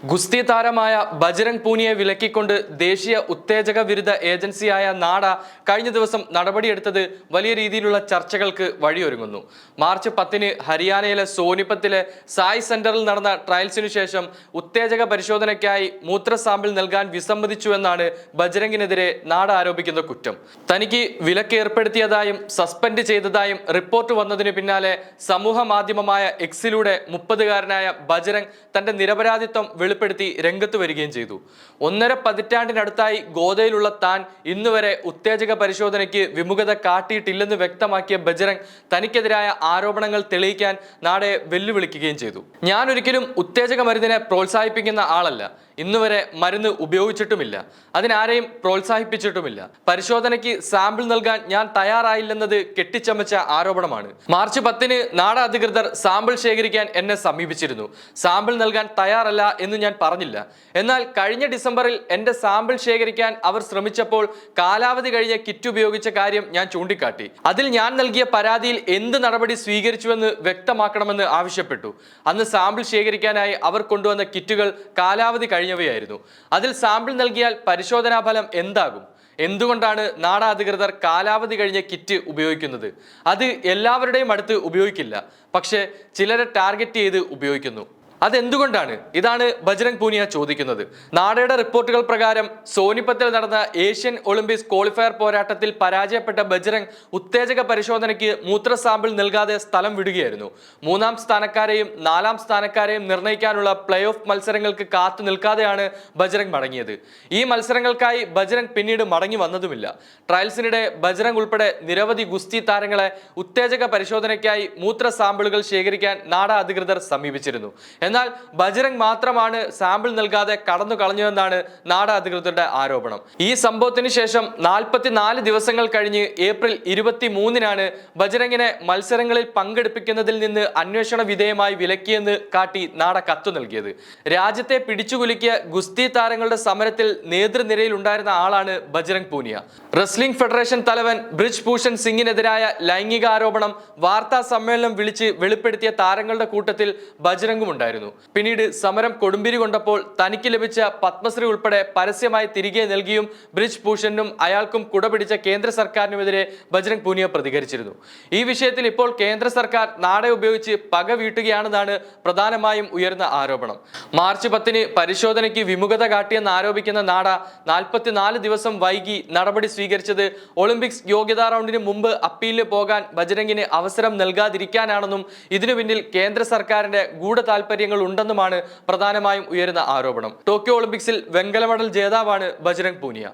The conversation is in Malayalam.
ഗുസ്തി താരമായ ബജ്രംഗ് പൂനിയെ വിലക്കിക്കൊണ്ട് ദേശീയ ഉത്തേജക വിരുദ്ധ ഏജൻസിയായ നാഡ കഴിഞ്ഞ ദിവസം നടപടിയെടുത്തത് വലിയ രീതിയിലുള്ള ചർച്ചകൾക്ക് വഴിയൊരുങ്ങുന്നു. മാർച്ച് 10 ഹരിയാനയിലെ സോനിപത്തിലെ സായ് സെന്ററിൽ നടന്ന ട്രയൽസിനു ശേഷം ഉത്തേജക പരിശോധനയ്ക്കായി മൂത്ര സാമ്പിൾ നൽകാൻ വിസമ്മതിച്ചുവെന്നാണ് ബജ്രംഗിനെതിരെ നാഡ ആരോപിക്കുന്ന കുറ്റം. തനിക്ക് വിലക്ക് ഏർപ്പെടുത്തിയതായും സസ്പെൻഡ് ചെയ്തതായും റിപ്പോർട്ട് വന്നതിനു പിന്നാലെ സമൂഹ മാധ്യമമായ എക്സിലൂടെ 30-കാരനായ ബജ്രംഗ് തന്റെ നിരപരാധിത്വം വെളിപ്പെടുത്തി രംഗത്ത് വരികയും ചെയ്തു. 1.5 പതിറ്റാണ്ടിനടുത്തായി ഗോദയിലുള്ള താൻ ഇന്നുവരെ ഉത്തേജക പരിശോധനയ്ക്ക് വിമുഖത കാട്ടിയിട്ടില്ലെന്ന് വ്യക്തമാക്കിയ ബജ്രംഗ് തനിക്കെതിരായ ആരോപണങ്ങൾ തെളിയിക്കാൻ നാഡയെ വെല്ലുവിളിക്കുകയും ചെയ്തു. ഞാൻ ഒരിക്കലും ഉത്തേജക മരുന്നിനെ പ്രോത്സാഹിപ്പിക്കുന്ന ആളല്ല. ഇന്നുവരെ മരുന്ന് ഉപയോഗിച്ചിട്ടുമില്ല. അതിനാരെയും പ്രോത്സാഹിപ്പിച്ചിട്ടുമില്ല. പരിശോധനയ്ക്ക് സാമ്പിൾ നൽകാൻ ഞാൻ തയ്യാറായില്ലെന്നത് കെട്ടിച്ചമച്ച ആരോപണമാണ്. മാർച്ച് 10 നാഡ അധികൃതർ സാമ്പിൾ ശേഖരിക്കാൻ എന്നെ സമീപിച്ചിരുന്നു. സാമ്പിൾ നൽകാൻ തയ്യാറല്ല എന്ന് ഞാൻ പറഞ്ഞില്ല. എന്നാൽ കഴിഞ്ഞ ഡിസംബറിൽ എന്റെ സാമ്പിൾ ശേഖരിക്കാൻ അവർ ശ്രമിച്ചപ്പോൾ കാലാവധി കഴിഞ്ഞ കിറ്റ് ഉപയോഗിച്ച കാര്യം ഞാൻ ചൂണ്ടിക്കാട്ടി. അതിൽ ഞാൻ നൽകിയ പരാതിയിൽ എന്ത് നടപടി സ്വീകരിച്ചുവെന്ന് വ്യക്തമാക്കണമെന്ന് ആവശ്യപ്പെട്ടു. അന്ന് സാമ്പിൾ ശേഖരിക്കാനായി അവർ കൊണ്ടുവന്ന കിറ്റുകൾ കാലാവധി കഴിഞ്ഞവയായിരുന്നു. അതിൽ സാമ്പിൾ നൽകിയാൽ പരിശോധനാ ഫലം എന്താകും? എന്തുകൊണ്ടാണ് നാഡ അധികൃതർ കാലാവധി കഴിഞ്ഞ കിറ്റ് ഉപയോഗിക്കുന്നത്? അത് എല്ലാവരുടെയും അടുത്ത് ഉപയോഗിക്കില്ല, പക്ഷേ ചിലരെ ടാർഗറ്റ് ചെയ്ത് ഉപയോഗിക്കുന്നു. അതെന്തുകൊണ്ടാണ്? ഇതാണ് ബജ്രംഗ് പൂനിയ ചോദിക്കുന്നത്. നാഡയുടെ റിപ്പോർട്ടുകൾ പ്രകാരം സോനിപത്തിൽ നടന്ന ഏഷ്യൻ ഒളിമ്പിക്സ് ക്വാളിഫയർ പോരാട്ടത്തിൽ പരാജയപ്പെട്ട ബജ്രംഗ് ഉത്തേജക പരിശോധനയ്ക്ക് മൂത്ര സാമ്പിൾ നൽകാതെ സ്ഥലം വിടുകയായിരുന്നു. 3-ാം സ്ഥാനക്കാരെയും 4-ാം സ്ഥാനക്കാരെയും നിർണ്ണയിക്കാനുള്ള പ്ലേ ഓഫ് മത്സരങ്ങൾക്ക് കാത്തു നിൽക്കാതെയാണ് ബജ്രംഗ് മടങ്ങിയത്. ഈ മത്സരങ്ങൾക്കായി ബജ്രംഗ് പിന്നീട് മടങ്ങി വന്നതുമില്ല. ട്രയൽസിനിടെ ബജ്രംഗ് ഉൾപ്പെടെ നിരവധി ഗുസ്തി താരങ്ങളെ ഉത്തേജക പരിശോധനയ്ക്കായി മൂത്ര സാമ്പിളുകൾ ശേഖരിക്കാൻ നാഡ അധികൃതർ സമീപിച്ചിരുന്നു. എന്നാൽ ബജ്രംഗ് മാത്രമാണ് സാമ്പിൾ നൽകാതെ കടന്നു കളഞ്ഞതെന്നാണ് നാഡ അധികൃതരുടെ ആരോപണം. ഈ സംഭവത്തിന് ശേഷം 44 ദിവസങ്ങൾ കഴിഞ്ഞ് ഏപ്രിൽ 23-നാണ് ബജ്രംഗിനെ മത്സരങ്ങളിൽ പങ്കെടുപ്പിക്കുന്നതിൽ നിന്ന് അന്വേഷണ വിധേയമായി വിലക്കിയെന്ന് കാട്ടി നാഡ കത്തു നൽകിയത്. രാജ്യത്തെ പിടിച്ചുകുലുക്കിയ ഗുസ്തി താരങ്ങളുടെ സമരത്തിൽ നേതൃനിരയിൽ ഉണ്ടായിരുന്ന ആളാണ് ബജ്രംഗ് പൂനിയ. റെസ്ലിംഗ് ഫെഡറേഷൻ തലവൻ ബ്രിജ് ഭൂഷൺ സിംഗിനെതിരായ ലൈംഗിക ആരോപണം വാർത്താ സമ്മേളനം വിളിച്ച് വെളിപ്പെടുത്തിയ താരങ്ങളുടെ കൂട്ടത്തിൽ ബജ്രംഗും ഉണ്ടായിരുന്നു. പിന്നീട് സമരം കൊടുമ്പിരി കൊണ്ടപ്പോൾ തനിക്ക് ലഭിച്ച പത്മശ്രീ ഉൾപ്പെടെ പരസ്യമായി തിരികെ നൽകിയും ബ്രിജ് ഭൂഷണും അയാൾക്കും കുടപിടിച്ച കേന്ദ്ര സർക്കാരിനുമെതിരെ ബജ്രംഗ് പൂനിയ പ്രതികരിച്ചിരുന്നു. ഈ വിഷയത്തിൽ ഇപ്പോൾ കേന്ദ്ര സർക്കാർ നാഡയെ ഉപയോഗിച്ച് പക വീട്ടുകയാണെന്നാണ് പ്രധാനമായും ഉയർന്ന ആരോപണം. മാർച്ച് 10 പരിശോധനയ്ക്ക് വിമുഖത കാട്ടിയെന്ന് ആരോപിക്കുന്ന നാഡ 44 ദിവസം വൈകി നടപടി സ്വീകരിച്ചത് ഒളിമ്പിക്സ് യോഗ്യതാ റൗണ്ടിന് മുമ്പ് അപ്പീലിന് പോകാൻ ബജ്രംഗിന് അവസരം നൽകാതിരിക്കാനാണെന്നും ഇതിനു പിന്നിൽ കേന്ദ്ര സർക്കാരിന്റെ ഗൂഢതാൽപര്യങ്ങൾ ഉണ്ടെന്നുമാണ് പ്രധാനമായും ഉയരുന്ന ആരോപണം. ടോക്കിയോ ഒളിമ്പിക്സിൽ വെങ്കല മെഡൽ ജേതാവാണ് ബജ്രംഗ് പൂനിയ.